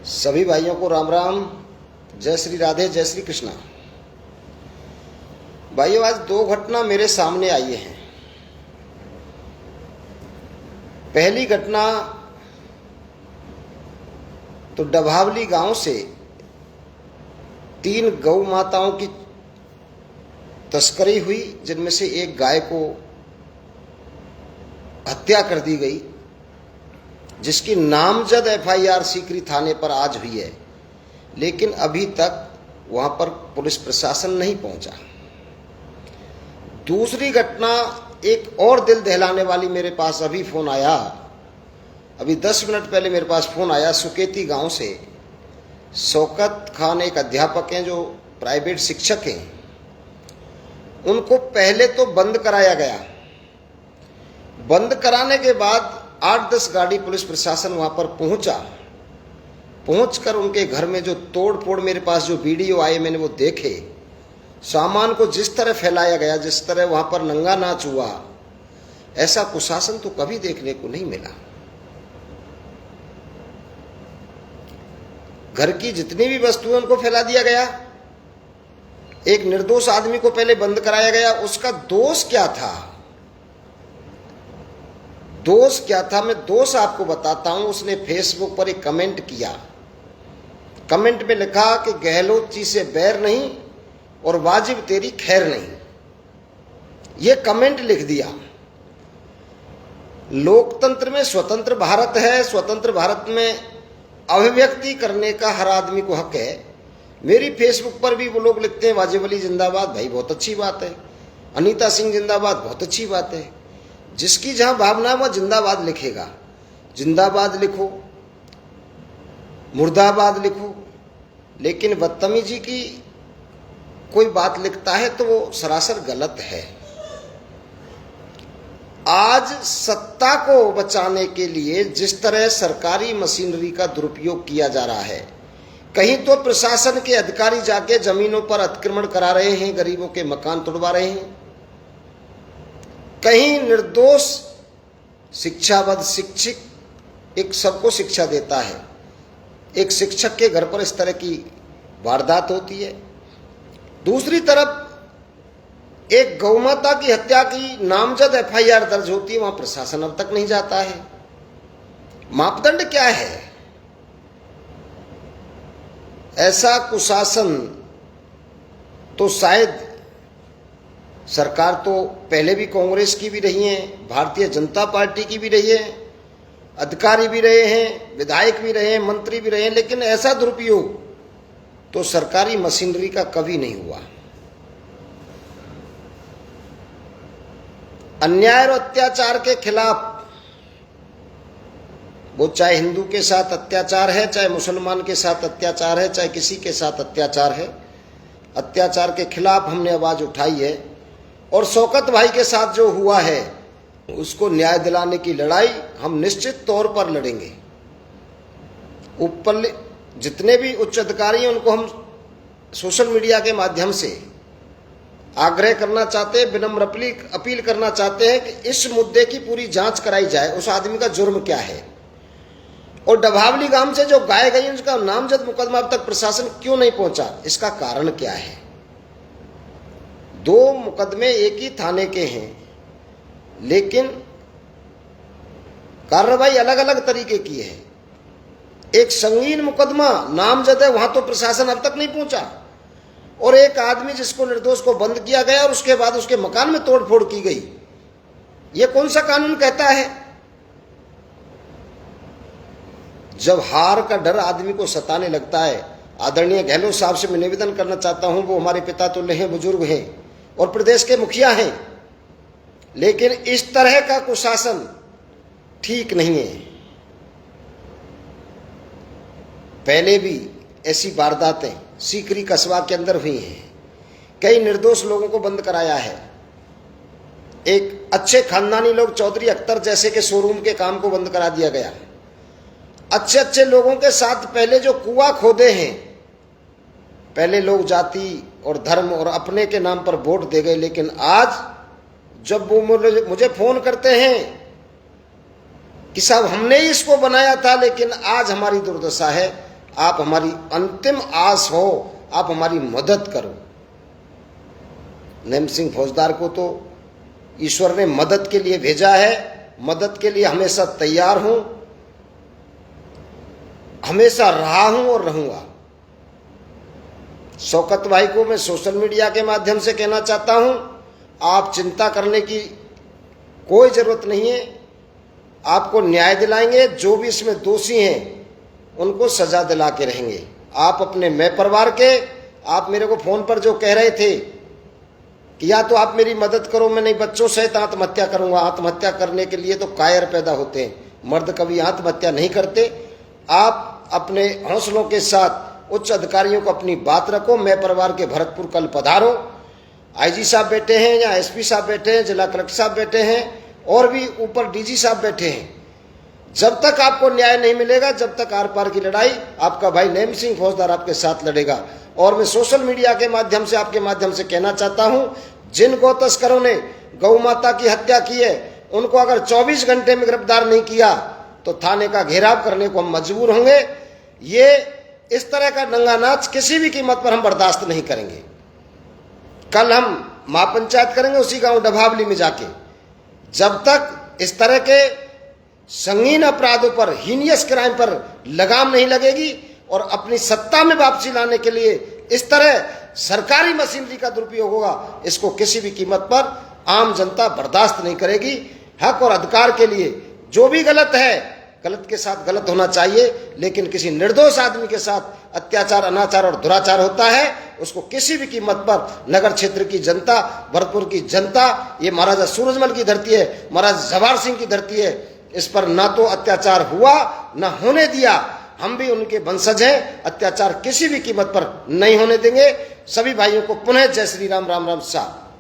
सभी भाइयों को राम राम। जय श्री राधे, जय श्री कृष्णा। भाइयों, आज दो घटना मेरे सामने आई हैं। पहली घटना तो डभावली गांव से 3 गौ माताओं की तस्करी हुई, जिनमें से एक गाय को हत्या कर दी गई, जिसकी नामजद एफआईआर सीकरी थाने पर आज हुई है, लेकिन अभी तक वहां पर पुलिस प्रशासन नहीं पहुंचा। दूसरी घटना एक और दिल दहलाने वाली मेरे पास अभी फोन आया, अभी 10 मिनट पहले मेरे पास फोन आया। सुकेती गांव से शौकत खान एक अध्यापक हैं जो प्राइवेट शिक्षक हैं, उनको पहले तो बंद कराया गया। बंद कराने के बाद 8-10 गाड़ी पुलिस प्रशासन वहां पर पहुंचकर उनके घर में जो तोड़ फोड़, मेरे पास जो वीडियो आए मैंने वो देखे। सामान को जिस तरह फैलाया गया, जिस तरह वहां पर नंगा नाच हुआ, ऐसा कुशासन तो कभी देखने को नहीं मिला। घर की जितनी भी वस्तुएं उनको फैला दिया गया। एक निर्दोष आदमी को पहले बंद कराया गया। उसका दोष क्या था? दोष क्या था, मैं दोष आपको बताता हूं। उसने फेसबुक पर एक कमेंट किया। कमेंट में लिखा कि गहलोत जी से बैर नहीं और वाजिब तेरी खैर नहीं। यह कमेंट लिख दिया। लोकतंत्र में स्वतंत्र भारत है, स्वतंत्र भारत में अभिव्यक्ति करने का हर आदमी को हक है। मेरी फेसबुक पर भी वो लोग लिखते हैं वाजिब अली जिंदाबाद, भाई बहुत अच्छी बात है। अनीता सिंह जिंदाबाद, बहुत अच्छी बात है। जिसकी जहां भावना है वह जिंदाबाद लिखेगा। जिंदाबाद लिखो, मुर्दाबाद लिखो, लेकिन बदतमीजी की कोई बात लिखता है तो वो सरासर गलत है। आज सत्ता को बचाने के लिए जिस तरह सरकारी मशीनरी का दुरुपयोग किया जा रहा है, कहीं तो प्रशासन के अधिकारी जाके जमीनों पर अतिक्रमण करा रहे हैं, गरीबों के मकान तोड़वा रहे हैं, कहीं निर्दोष शिक्षाबद्ध शिक्षक एक सबको शिक्षा देता है, एक शिक्षक के घर पर इस तरह की वारदात होती है। दूसरी तरफ एक गौमाता की हत्या की नामजद एफआईआर दर्ज होती है, वहां प्रशासन अब तक नहीं जाता है। मापदंड क्या है? ऐसा कुशासन तो शायद सरकार तो पहले भी कांग्रेस की भी रही है, भारतीय जनता पार्टी की भी रही है, अधिकारी भी रहे हैं, विधायक भी रहे हैं, मंत्री भी रहे हैं, लेकिन ऐसा दुरुपयोग तो सरकारी मशीनरी का कभी नहीं हुआ। अन्याय और अत्याचार के खिलाफ, वो चाहे हिंदू के साथ अत्याचार है, चाहे मुसलमान के साथ अत्याचार है, चाहे किसी के साथ अत्याचार है, अत्याचार के खिलाफ हमने आवाज उठाई है। और शौकत भाई के साथ जो हुआ है उसको न्याय दिलाने की लड़ाई हम निश्चित तौर पर लड़ेंगे। ऊपर जितने भी उच्च अधिकारी हैं उनको हम सोशल मीडिया के माध्यम से आग्रह करना चाहते हैं, विनम्र अपील करना चाहते हैं कि इस मुद्दे की पूरी जांच कराई जाए। उस आदमी का जुर्म क्या है, और डभावली गांव से जो गाय गई उसका नामजद मुकदमा अब तक प्रशासन क्यों नहीं पहुंचा, इसका कारण क्या है? 2 मुकदमे एक ही थाने के हैं, लेकिन कार्रवाई अलग अलग तरीके की है। एक संगीन मुकदमा नामजद है, वहां तो प्रशासन अब तक नहीं पहुंचा, और एक आदमी जिसको निर्दोष को बंद किया गया और उसके बाद उसके मकान में तोड़फोड़ की गई। यह कौन सा कानून कहता है? जब हार का डर आदमी को सताने लगता है, आदरणीय गहलोत साहब से मैं निवेदन करना चाहता हूं, वो हमारे पिता तुल्य हैं, बुजुर्ग हैं और प्रदेश के मुखिया हैं, लेकिन इस तरह का कुशासन ठीक नहीं है। पहले भी ऐसी वारदातें सीकरी कस्बा के अंदर हुई हैं। कई निर्दोष लोगों को बंद कराया है। एक अच्छे खानदानी लोग, चौधरी अख्तर जैसे के शोरूम के काम को बंद करा दिया गया। अच्छे अच्छे लोगों के साथ पहले जो कुआं खोदे हैं, पहले लोग जाति और धर्म और अपने के नाम पर वोट दे गए, लेकिन आज जब वो मुझे फोन करते हैं कि साहब हमने ही इसको बनाया था, लेकिन आज हमारी दुर्दशा है, आप हमारी अंतिम आस हो, आप हमारी मदद करो। नैम सिंह फौजदार को तो ईश्वर ने मदद के लिए भेजा है, मदद के लिए हमेशा तैयार हूं, हमेशा रहा हूं और रहूंगा। शौकत भाई को मैं सोशल मीडिया के माध्यम से कहना चाहता हूं, आप चिंता करने की कोई जरूरत नहीं है, आपको न्याय दिलाएंगे। जो भी इसमें दोषी हैं उनको सजा दिला के रहेंगे। आप अपने मैं परिवार के, आप मेरे को फोन पर जो कह रहे थे कि या तो आप मेरी मदद करो, मैं नहीं बच्चों सहित आत्महत्या करूंगा। आत्महत्या करने के लिए तो कायर पैदा होते हैं, मर्द कभी आत्महत्या नहीं करते। आप अपने हौसलों के साथ उच्च अधिकारियों को अपनी बात रखो। मैं परिवार के भरतपुर कल पधारो। आईजी साहब बैठे हैं, या एसपी साहब बैठे हैं, जिला कलेक्टर साहब बैठे हैं, और भी ऊपर डीजी साहब बैठे हैं। जब तक आपको न्याय नहीं मिलेगा, जब तक आर पार की लड़ाई आपका भाई नैम सिंह फौजदार आपके साथ लड़ेगा। और मैं सोशल मीडिया के माध्यम से, आपके माध्यम से कहना चाहता हूं, जिन गौ तस्करों ने गौ माता की हत्या की है, उनको अगर 24 घंटे में गिरफ्तार नहीं किया तो थाने का घेराव करने को हम मजबूर होंगे। ये इस तरह का नंगा नाच किसी भी कीमत पर हम बर्दाश्त नहीं करेंगे। कल हम महापंचायत करेंगे उसी गांव डभावली में जाके। जब तक इस तरह के संगीन अपराधों पर, हीनियस क्राइम पर लगाम नहीं लगेगी और अपनी सत्ता में वापसी लाने के लिए इस तरह सरकारी मशीनरी का दुरुपयोग होगा, इसको किसी भी कीमत पर आम जनता बर्दाश्त नहीं करेगी। हक और अधिकार के लिए जो भी गलत है, गलत के साथ गलत होना चाहिए, लेकिन किसी निर्दोष आदमी के साथ अत्याचार, अनाचार और दुराचार होता है, उसको किसी भी कीमत पर नगर क्षेत्र की जनता, भरतपुर की जनता, ये महाराजा सूरजमल की धरती है, महाराजा जवाहर सिंह की धरती है, इस पर ना तो अत्याचार हुआ ना होने दिया। हम भी उनके वंशज हैं, अत्याचार किसी भी कीमत पर नहीं होने देंगे। सभी भाइयों को पुनः जय श्री राम, राम राम साहब।